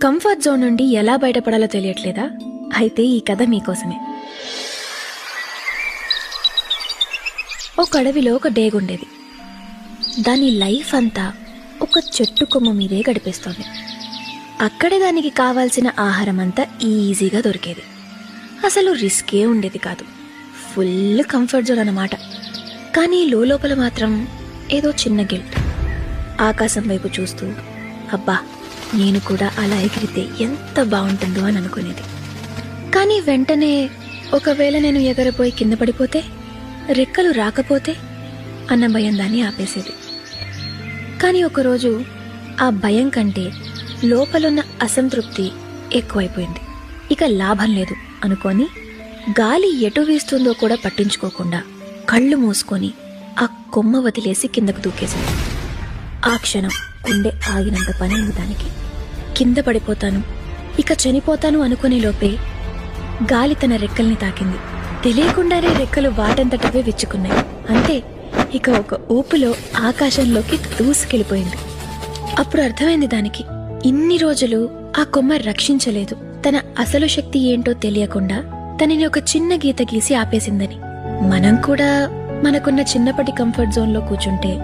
Comfort zone నుండి ఎలా బయటపడాలో తెలియట్లేదా? అయితే ఈ కథ మీకోసమే. ఒక అడవిలో ఒక డేగుండేది. దాని లైఫ్ అంతా ఒక చెట్టు కొమ్మ మీదే గడిపేస్తోంది. అక్కడే దానికి కావాల్సిన ఆహారం అంతా ఈజీగా దొరికేది. అసలు రిస్కే ఉండేది కాదు. ఫుల్ కంఫర్ట్ జోన్ అన్నమాట. కానీ లోపల మాత్రం ఏదో చిన్న గిల్ట్. ఆకాశం వైపు చూస్తూ అబ్బా, నేను కూడా అలా ఎగిరితే ఎంత బాగుంటుందో అని అనుకునేది. కానీ వెంటనే ఒకవేళ నేను ఎగరపోయి కింద పడిపోతే, రెక్కలు రాకపోతే అన్న భయం దాన్ని ఆపేసేది. కానీ ఒకరోజు ఆ భయం కంటే లోపలున్న అసంతృప్తి ఎక్కువైపోయింది. ఇక లాభం లేదు అనుకొని గాలి ఎటు వీస్తుందో కూడా పట్టించుకోకుండా కళ్ళు మూసుకొని ఆ కొమ్మ వదిలేసి కిందకు దూకేసింది. ఆ క్షణం గుండె ఆగినంత పని ఉంది దానికి. కింద పడిపోతాను, ఇక చనిపోతాను అనుకునే లోపే గాలి తన రెక్కల్ని తాకింది. తెలియకుండానే రెక్కలు వాటంతటవే విచ్చుకున్నాయి. అంతే, ఇక ఒక ఊపులో ఆకాశంలోకి దూసుకెళ్ళిపోయింది. అప్పుడు అర్థమైంది దానికి, ఇన్ని రోజులు ఆ కొమ్మ రక్షించలేదు. తన అసలు శక్తి ఏంటో తెలియకుండా తనని ఒక చిన్న గీత గీసి ఆపేసిందని. మనం కూడా మనకున్న చిన్నప్పటి కంఫర్ట్ జోన్లో కూర్చుంటే